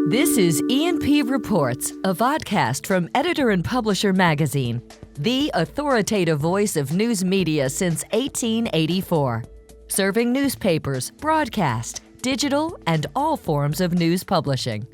This is E&P Reports, a vodcast from Editor and Publisher Magazine, the authoritative voice of news media since 1884, serving newspapers, broadcast, digital, and all forms of news publishing.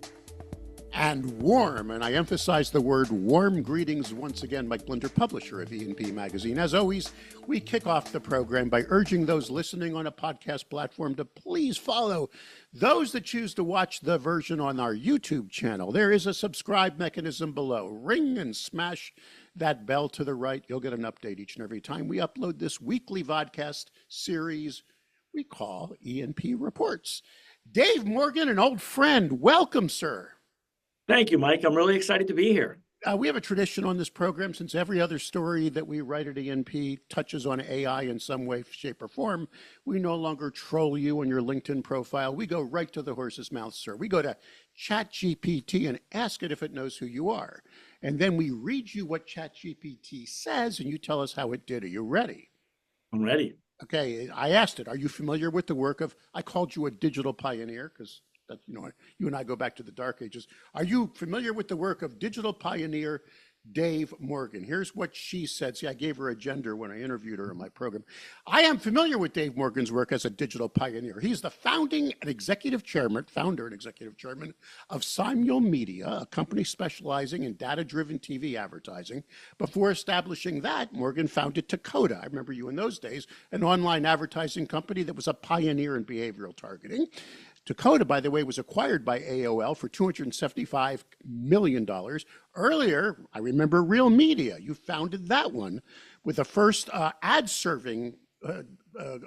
And warm, and I emphasize the word warm greetings once again, Mike Blinder, publisher of E&P Magazine. As always, we kick off the program by urging those listening on a podcast platform to please follow those that choose to watch the version on our YouTube channel. There is a subscribe mechanism below. Ring and smash that bell to the right. You'll get an update each and every time we upload this weekly vodcast series we call E&P Reports. Dave Morgan, an old friend, welcome, sir. Thank you, Mike. I'm really excited to be here. We have a tradition on this program since every other story that we write at E&P touches on AI in some way, shape, or form. We no longer troll you on your LinkedIn profile. We go right to the horse's mouth, sir. We go to ChatGPT and ask it if it knows who you are. And then we read you what ChatGPT says, and you tell us how it did. Are you ready? I'm ready. Okay, I asked it, are you familiar with the work of, I called you a digital pioneer because that, you and I go back to the dark ages. Are you familiar with the work of digital pioneer Dave Morgan? Here's what she said. See, I gave her a gender when I interviewed her in my program. I am familiar with Dave Morgan's work as a digital pioneer. He's the founder and executive chairman of Simul Media, a company specializing in data-driven TV advertising. Before establishing that, Morgan founded Takoda. I remember you in those days, an online advertising company that was a pioneer in behavioral targeting. Takoda, by the way, was acquired by AOL for $275 million. Earlier, I remember Real Media. You founded that one with the first ad serving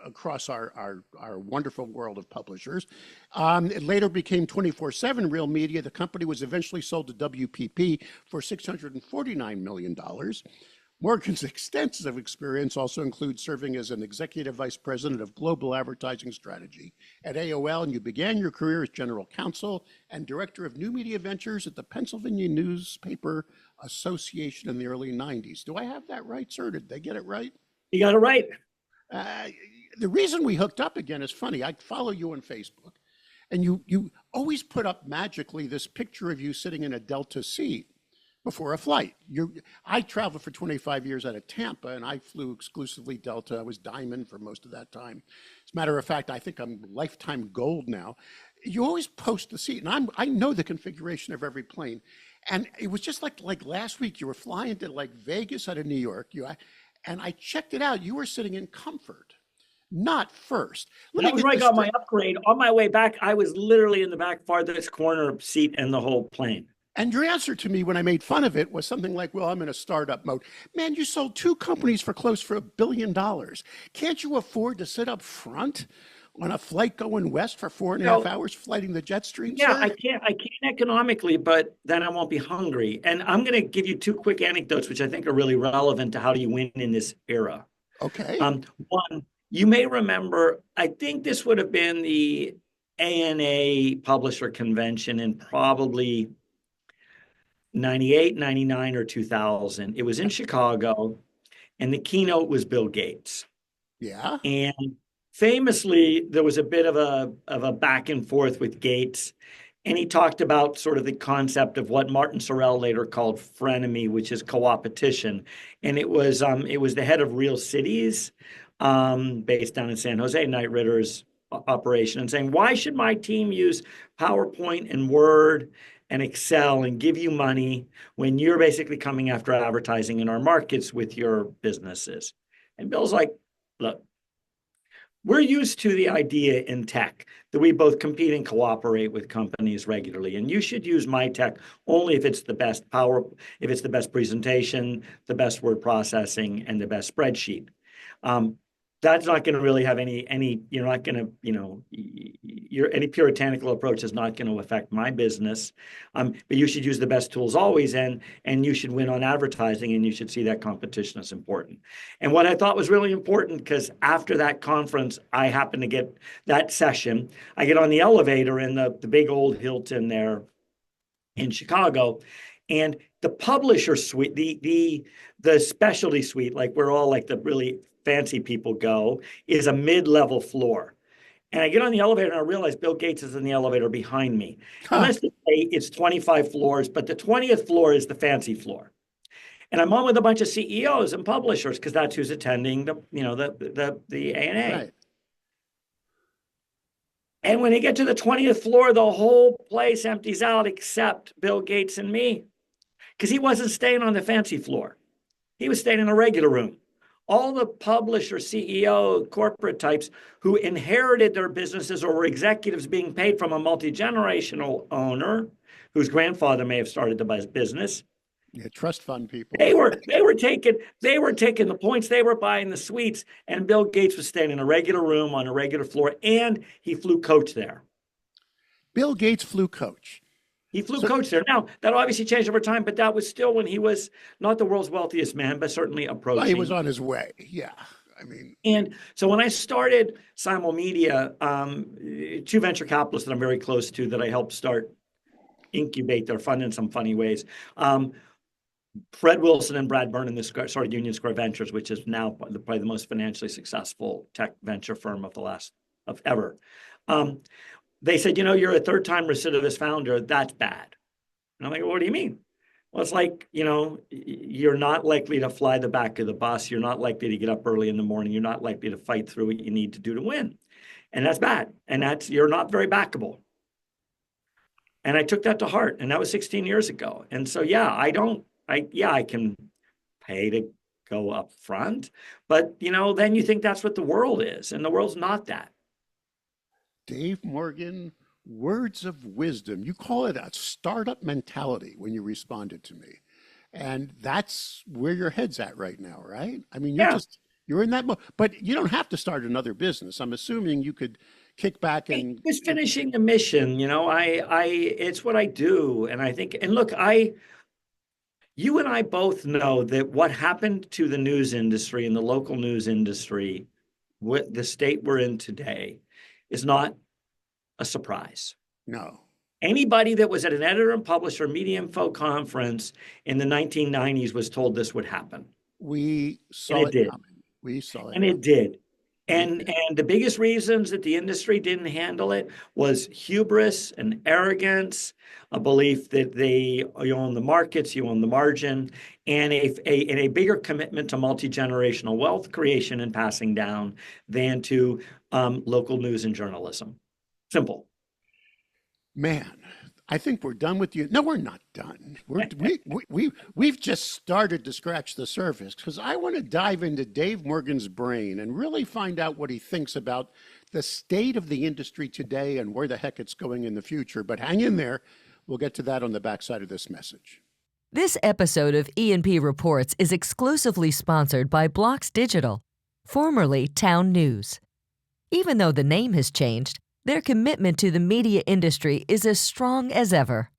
across our wonderful world of publishers. It later became 24/7 Real Media. The company was eventually sold to WPP for $649 million. Morgan's extensive experience also includes serving as an executive vice president of global advertising strategy at AOL, and you began your career as general counsel and director of new media ventures at the Pennsylvania Newspaper Association in the early 90s. Do I have that right, sir? Did they get it right? You got it right. The reason we hooked up again is funny. I follow you on Facebook, and you always put up magically this picture of you sitting in a Delta seat before a flight. I traveled for 25 years out of Tampa, and I flew exclusively Delta. I was Diamond for most of that time. As a matter of fact, I think I'm lifetime gold now. You always post the seat, and I know the configuration of every plane. And it was just like last week, you were flying to like Vegas out of New York, and I checked it out. You were sitting in comfort, not first. That was where I got my upgrade. On my way back, I was literally in the back farthest corner seat in the whole plane. And your answer to me when I made fun of it was something like, well, I'm in a startup mode. Man, you sold two companies for close for $1 billion. Can't you afford to sit up front on a flight going west for 4.5 hours flighting the jet stream? Yeah, sir? I can't economically, but then I won't be hungry. And I'm going to give you two quick anecdotes, which I think are really relevant to how do you win in this era. Okay. One, you may remember, I think this would have been the ANA Publisher Convention in probably 98, 99, or 2000. It was in Chicago, and the keynote was Bill Gates. Yeah. And famously, there was a bit of a back and forth with Gates, and he talked about sort of the concept of what Martin Sorrell later called frenemy, which is co-opetition. And it was the head of Real Cities, based down in San Jose, Knight Ritter's operation, and saying, why should my team use PowerPoint and Word and Excel and give you money when you're basically coming after advertising in our markets with your businesses? And Bill's like, look, we're used to the idea in tech that we both compete and cooperate with companies regularly. And you should use my tech only if it's the best if it's the best presentation, the best word processing, and the best spreadsheet. That's not going to really have you're not going to, any puritanical approach is not going to affect my business. But you should use the best tools always, and you should win on advertising, and you should see that competition as important. And what I thought was really important, because after that conference, I happened to get that session. I get on the elevator in the big old Hilton there in Chicago, and the publisher suite, the specialty suite, like where all like the really fancy people go, is a mid-level floor. And I get on the elevator and I realize Bill Gates is in the elevator behind me. And Huh. let's just say it's 25 floors, but the 20th floor is the fancy floor. And I'm on with a bunch of CEOs and publishers because that's who's attending the ANA. Right. And when they get to the 20th floor, the whole place empties out except Bill Gates and me because he wasn't staying on the fancy floor. He was staying in a regular room. All the publisher, CEO, corporate types who inherited their businesses or were executives being paid from a multi-generational owner whose grandfather may have started the business. Yeah, trust fund people. They were taking the points, they were buying the suites, and Bill Gates was staying in a regular room on a regular floor, and he flew coach there. Bill Gates flew coach. He flew coach there. Now, that obviously changed over time, but that was still when he was not the world's wealthiest man, but certainly approaching. Well, he was on his way. Yeah. I mean, and so when I started Simul Media, two venture capitalists that I'm very close to that I helped start incubate their fund in some funny ways. Fred Wilson and Brad Byrne started Union Square Ventures, which is now probably the most financially successful tech venture firm of ever. They said, you're a third-time recidivist founder. That's bad. And I'm like, what do you mean? Well, it's like, you're not likely to fly the back of the bus. You're not likely to get up early in the morning. You're not likely to fight through what you need to do to win. And that's bad. And you're not very backable. And I took that to heart. And that was 16 years ago. And so, I can pay to go up front. But, then you think that's what the world is. And the world's not that. Dave Morgan, words of wisdom. You call it a startup mentality when you responded to me. And that's where your head's at right now, right? I mean, you're in that mode, but you don't have to start another business. I'm assuming you could kick back and just finishing a mission. It's what I do. And I think, and look, you and I both know that what happened to the news industry and the local news industry, with the state we're in today, is not a surprise. no. Anybody that was at an editor and publisher media info conference in the 1990s was told this would happen. We saw it coming. We saw it. And it did. And the biggest reasons that the industry didn't handle it was hubris and arrogance, a belief that you own the markets, you own the margin, and a bigger commitment to multi-generational wealth creation and passing down than to local news and journalism. Simple. Man, I think we're done with you. No, we're not done. We've just started to scratch the surface because I want to dive into Dave Morgan's brain and really find out what he thinks about the state of the industry today and where the heck it's going in the future. But hang in there. We'll get to that on the backside of this message. This episode of E&P Reports is exclusively sponsored by Blocks Digital, formerly Town News. Even though the name has changed, their commitment to the media industry is as strong as ever.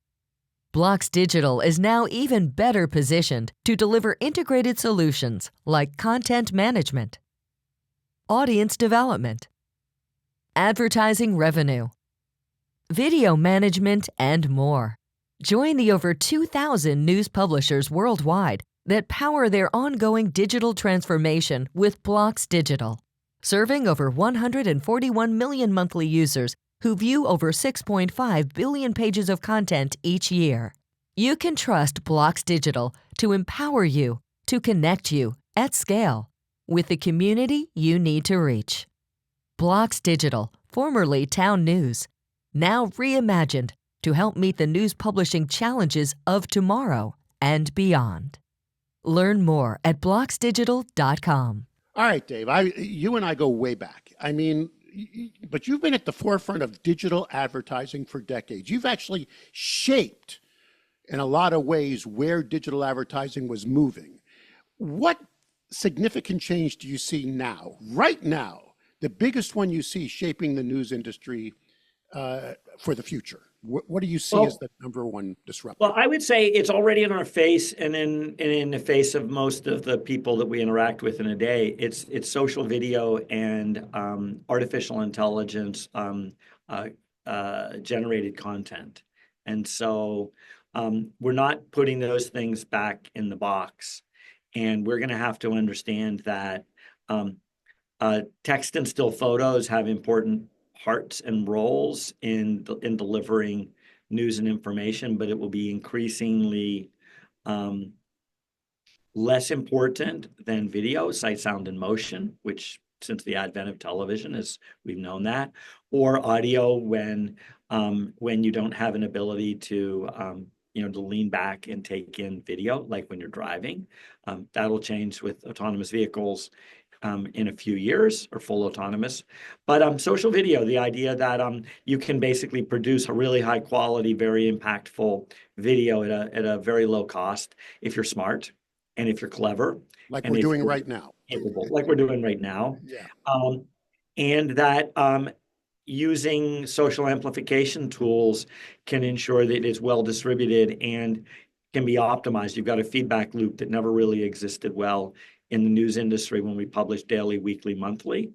Blocks Digital is now even better positioned to deliver integrated solutions like content management, audience development, advertising revenue, video management, and more. Join the over 2,000 news publishers worldwide that power their ongoing digital transformation with Blocks Digital. Serving over 141 million monthly users who view over 6.5 billion pages of content each year. You can trust Blocks Digital to empower you, to connect you at scale with the community you need to reach. Blocks Digital, formerly Town News, now reimagined to help meet the news publishing challenges of tomorrow and beyond. Learn more at blocksdigital.com. All right, Dave, you and I go way back. I mean, but you've been at the forefront of digital advertising for decades. You've actually shaped, in a lot of ways, where digital advertising was moving. What significant change do you see now, right now, the biggest one you see shaping the news industry for the future? What do you see as the number one disruptor? Well, I would say it's already in our face and in the face of most of the people that we interact with in a day. It's social video and artificial intelligence generated content. And so we're not putting those things back in the box. And we're going to have to understand that text and still photos have important parts and roles in delivering news and information, but it will be increasingly less important than video, sight, sound, and motion, which since the advent of television is we've known that, or audio when you don't have an ability to to lean back and take in video, like when you're driving. That'll change with autonomous vehicles in a few years, or full autonomous. But social video, the idea that you can basically produce a really high quality, very impactful video at a very low cost if you're smart and if you're clever Like and we're if doing you're right now. capable, like we're doing right now. Yeah. And that using social amplification tools can ensure that it's well distributed and can be optimized. You've got a feedback loop that never really existed well in the news industry when we publish daily, weekly, monthly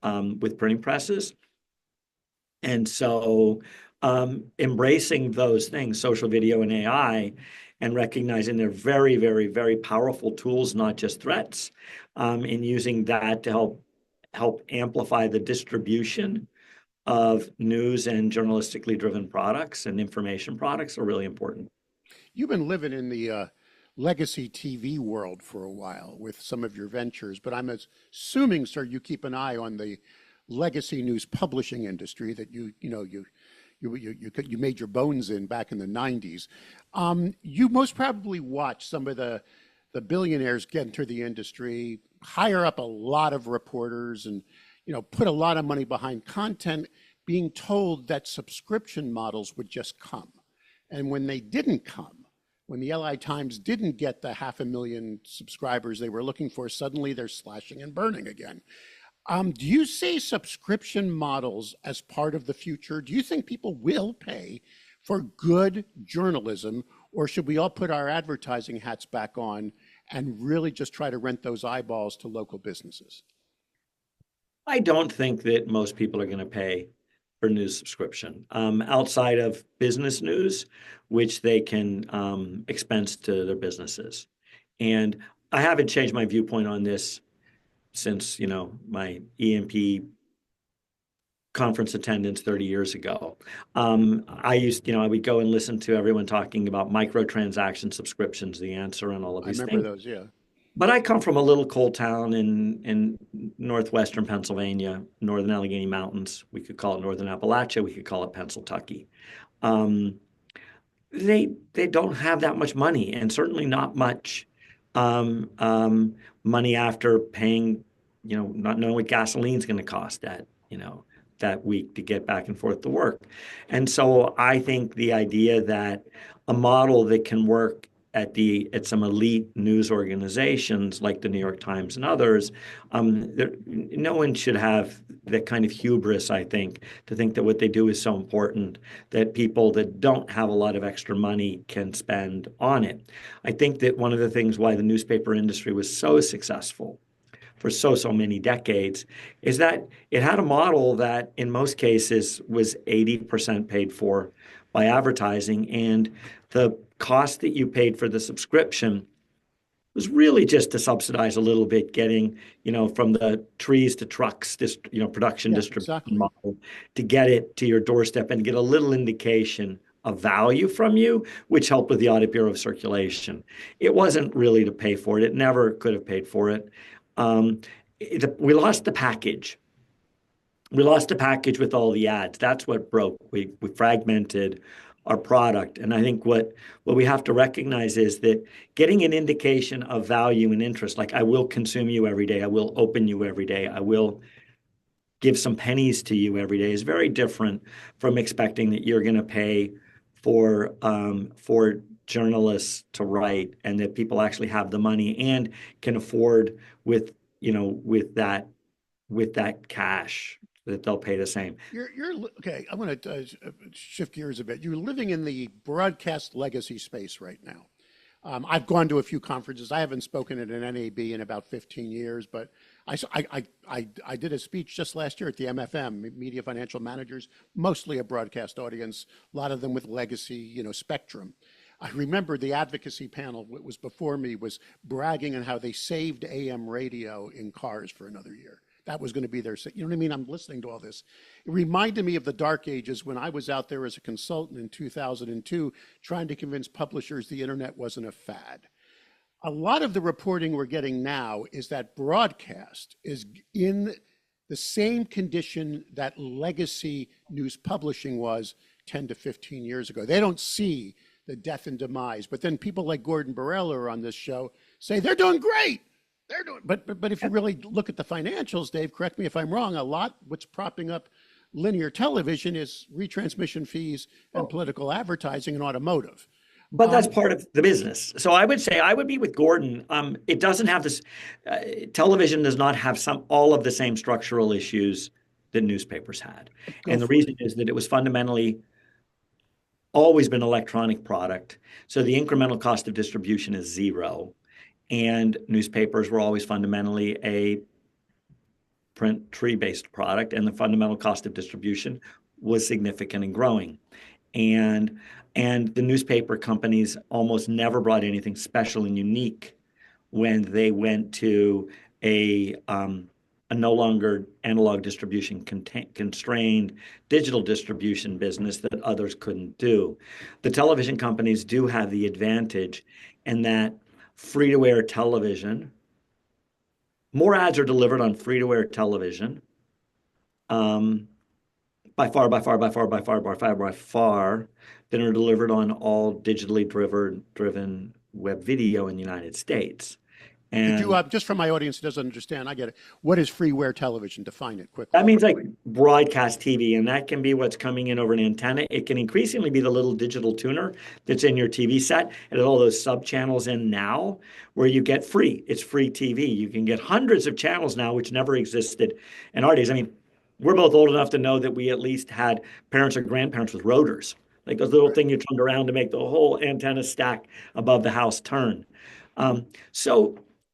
with printing presses. And so embracing those things, social video and AI, and recognizing they're very, very, very powerful tools, not just threats, and using that to help amplify the distribution of news and journalistically driven products and information products are really important. You've been living in the legacy TV world for a while with some of your ventures, but I'm assuming, sir, you keep an eye on the legacy news publishing industry that you made your bones in back in the 90s. You most probably watched some of the billionaires get into the industry, hire up a lot of reporters, and put a lot of money behind content, being told that subscription models would just come. And when they didn't come, when the LA Times didn't get the 500,000 subscribers they were looking for, suddenly they're slashing and burning again. Do you see subscription models as part of the future? Do you think people will pay for good journalism, or should we all put our advertising hats back on and really just try to rent those eyeballs to local businesses? I don't think that most people are going to pay for news subscription outside of business news, which they can expense to their businesses. And I haven't changed my viewpoint on this since, my E&P conference attendance 30 years ago. I would go and listen to everyone talking about microtransaction subscriptions, the answer, and all of I these remember things. those, yeah. But I come from a little coal town in northwestern Pennsylvania, northern Allegheny Mountains. We could call it Northern Appalachia. We could call it Pennsylvania. They don't have that much money, and certainly not much money after paying, not knowing what gasoline's going to cost that week to get back and forth to work. And so I think the idea that a model that can work at some elite news organizations like the New York Times and others, no one should have that kind of hubris, I think, to think that what they do is so important that people that don't have a lot of extra money can spend on it. I think that one of the things why the newspaper industry was so successful for so many decades is that it had a model that in most cases was 80% paid for by advertising, and the cost that you paid for the subscription was really just to subsidize a little bit getting, from the trees to trucks, production Yeah, distribution exactly. model to get it to your doorstep and get a little indication of value from you, which helped with the Audit Bureau of Circulation. It wasn't really to pay for it. It never could have paid for it. We lost the package. We lost the package with all the ads. That's what broke. We fragmented our product. And I think what we have to recognize is that getting an indication of value and interest, like I will consume you every day, I will open you every day, I will give some pennies to you every day, is very different from expecting that you're going to pay for journalists to write, and that people actually have the money and can afford with that cash that they'll pay the same. Okay. I'm going to shift gears a bit. You're living in the broadcast legacy space right now. I've gone to a few conferences. I haven't spoken at an NAB in about 15 years, but I did a speech just last year at the MFM, Media Financial Managers, mostly a broadcast audience, a lot of them with legacy, Spectrum. I remember the advocacy panel, what was before me, was bragging on how they saved AM radio in cars for another year. that was going to be their, you know what I mean? I'm listening to all this. It reminded me of the dark ages when I was out there as a consultant in 2002, trying to convince publishers the internet wasn't a fad. A lot of the reporting we're getting now is that broadcast is in the same condition that legacy news publishing was 10 to 15 years ago. They don't see the death and demise, but then people like Gordon Borrell are on this show say they're doing great. They're doing, but if you really look at the financials, Dave, correct me if I'm wrong, a lot what's propping up linear television is retransmission fees and political advertising and automotive. But that's part of the business. So I would say I would be with Gordon. It doesn't have this. Television does not have all of the same structural issues that newspapers had, and the reason is that it was fundamentally always been an electronic product. So the incremental cost of distribution is zero, and newspapers were always fundamentally a print tree-based product, and the fundamental cost of distribution was significant and growing, and the newspaper companies almost never brought anything special and unique when they went to a no longer analog distribution constrained digital distribution business that others couldn't do. The television companies do have the advantage in that free-to-air television, more ads are delivered on free-to-air television by far than are delivered on all digitally driven web video in the United States. And could you, just for my audience who doesn't understand, I get it. What is freeware television? Define it quickly. That means like broadcast TV, and that can be what's coming in over an antenna. It can increasingly be the little digital tuner that's in your TV set and all those sub channels in now where you get free. It's free TV. You can get hundreds of channels now, which never existed in our days. I mean, we're both old enough to know that we at least had parents or grandparents with rotors, like those little thing you turned around to make the whole antenna stack above the house turn.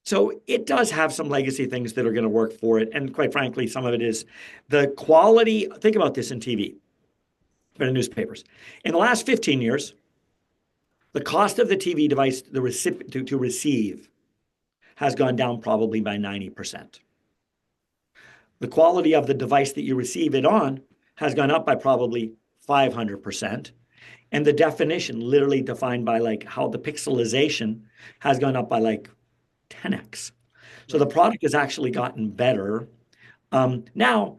So it does have some legacy things that are going to work for it. And quite frankly, some of it is the quality. Think about this in TV, but in newspapers. In the last 15 years, the cost of the TV device to receive has gone down probably by 90%. The quality of the device that you receive it on has gone up by probably 500%. And the definition, literally defined by like how the pixelization has gone up by like 10x. So the product has actually gotten better. Now,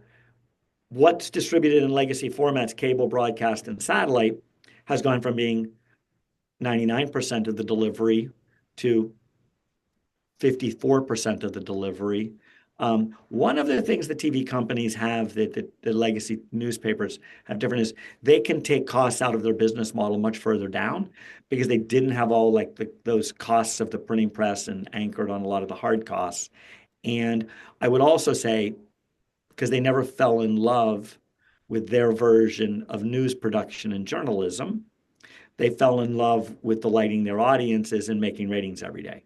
what's distributed in legacy formats, cable, broadcast, and satellite, has gone from being 99% of the delivery to 54% of the delivery. One of the things the TV companies have that the legacy newspapers have different is they can take costs out of their business model much further down because they didn't have all like those costs of the printing press and anchored on a lot of the hard costs. And I would also say, because they never fell in love with their version of news production and journalism, they fell in love with delighting their audiences and making ratings every day.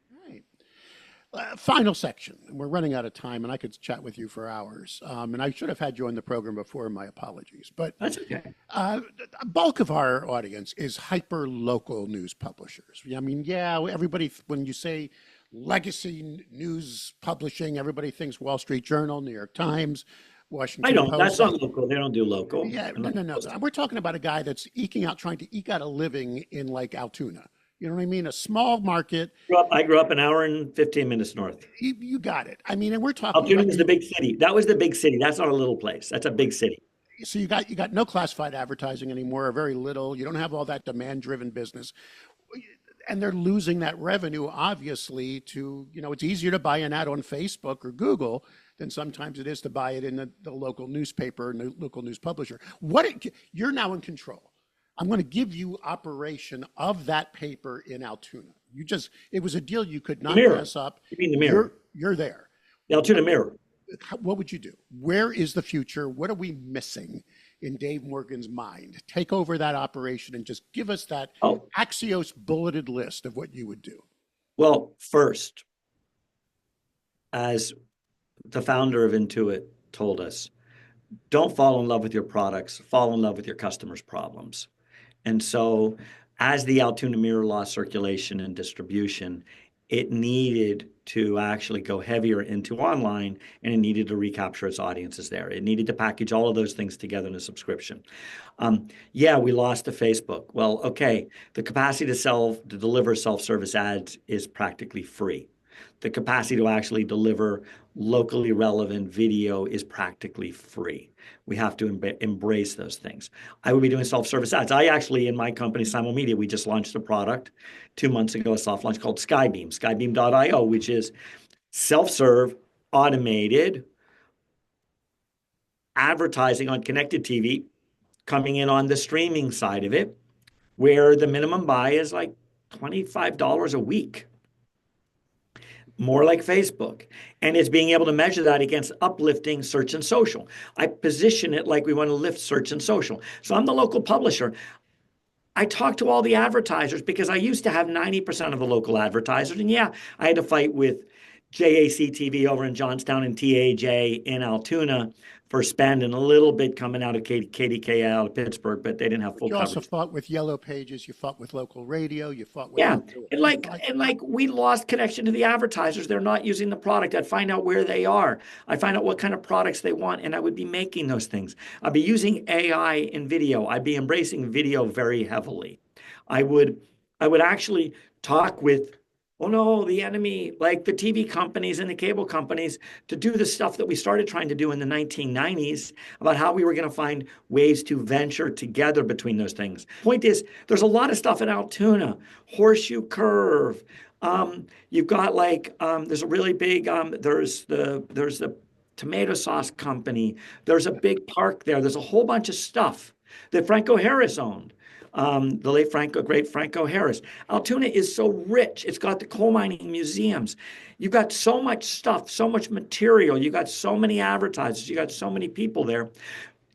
Final section. We're running out of time, and I could chat with you for hours. And I should have had you on the program before. My apologies, but that's okay. A bulk of our audience is hyper local news publishers. I mean, yeah, everybody, when you say legacy news publishing, everybody thinks Wall Street Journal, New York Times, Washington I don't. Post. That's not local. They don't do local. Yeah, no. We're talking about a guy that's trying to eke out a living in like Altoona. You know what I mean? A small market. I grew up an hour and 15 minutes north. You got it. I mean, and we're talking Altoona was the big city. That was the big city. That's not a little place. That's a big city. So you got no classified advertising anymore, or very little. You don't have all that demand-driven business. And they're losing that revenue, obviously, to, it's easier to buy an ad on Facebook or Google than sometimes it is to buy it in the local newspaper, local news publisher. You're now in control. I'm going to give you operation of that paper in Altoona. It was a deal you could not mess up. You mean the Mirror? You're there. The Altoona Mirror. What would you do? Where is the future? What are we missing in Dave Morgan's mind? Take over that operation and just give us that Axios bulleted list of what you would do. Well, first, as the founder of Intuit told us, don't fall in love with your products, fall in love with your customers' problems. And so as the Altoona Mirror lost circulation and distribution, it needed to actually go heavier into online, and it needed to recapture its audiences there. It needed to package all of those things together in a subscription. Yeah, we lost to Facebook. Well, okay, the capacity to deliver self-service ads is practically free. The capacity to actually deliver locally relevant video is practically free. We have to embrace those things. I would be doing self-service ads. I actually, in my company, Simul Media, we just launched a product 2 months ago, a soft launch called Skybeam, skybeam.io, which is self-serve, automated advertising on connected TV, coming in on the streaming side of it, where the minimum buy is like $25 a week. More like Facebook. And it's being able to measure that against uplifting search and social. I position it like we want to lift search and social. So I'm the local publisher. I talk to all the advertisers because I used to have 90% of the local advertisers. And yeah, I had to fight with JAC TV over in Johnstown and TAJ in Altoona for spend, and a little bit coming out of KDK out of Pittsburgh, but they didn't have full You also coverage. fought with Yellow Pages, you fought with local radio, you fought with... Yeah, and like we lost connection to the advertisers. They're not using the product. I'd find out where they are. I'd find out what kind of products they want, and I would be making those things. I'd be using AI in video. I'd be embracing video very heavily. I would actually talk with, oh no, the enemy, like the TV companies and the cable companies, to do the stuff that we started trying to do in the 1990s about how we were going to find ways to venture together between those things. Point is, there's a lot of stuff in Altoona, Horseshoe Curve. You've got like, there's a really big, there's the tomato sauce company. There's a big park there. There's a whole bunch of stuff that Franco Harris owned. The late great Franco Harris. Altoona is so rich. It's got the coal mining museums. You've got so much stuff, so much material. You got so many advertisers. You got so many people there.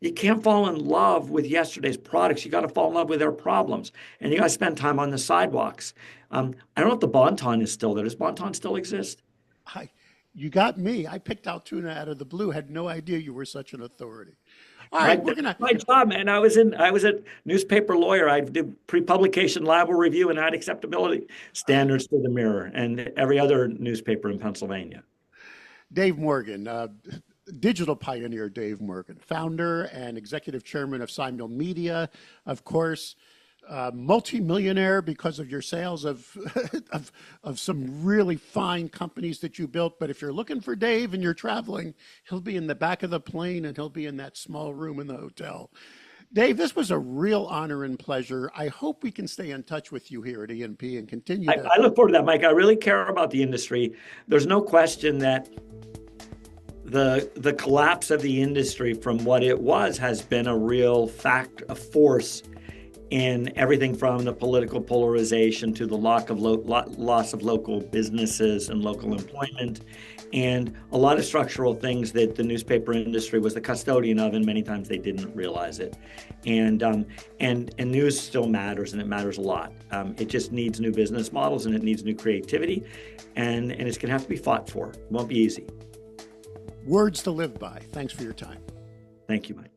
You can't fall in love with yesterday's products. You got to fall in love with their problems. And you got to spend time on the sidewalks. I don't know if the Bon-Ton is still there. Does Bon-Ton still exist? You got me. I picked Altoona out of the blue, had no idea you were such an authority. All right, we're gonna... My job, man. I was a newspaper lawyer. I did pre-publication libel review and ad acceptability standards to the Mirror and every other newspaper in Pennsylvania. Dave Morgan, digital pioneer Dave Morgan, founder and executive chairman of Simul Media, of course, multi-millionaire because of your sales of some really fine companies that you built. But if you're looking for Dave and you're traveling, he'll be in the back of the plane and he'll be in that small room in the hotel. Dave, this was a real honor and pleasure. I hope we can stay in touch with you here at E&P and continue to... I look forward to that, Mike. I really care about the industry. There's no question that the collapse of the industry from what it was has been a real a force in everything from the political polarization to the loss of local businesses and local employment, and a lot of structural things that the newspaper industry was the custodian of, and many times they didn't realize it. And news still matters, and it matters a lot. It just needs new business models, and it needs new creativity, and it's going to have to be fought for. It won't be easy. Words to live by. Thanks for your time. Thank you, Mike.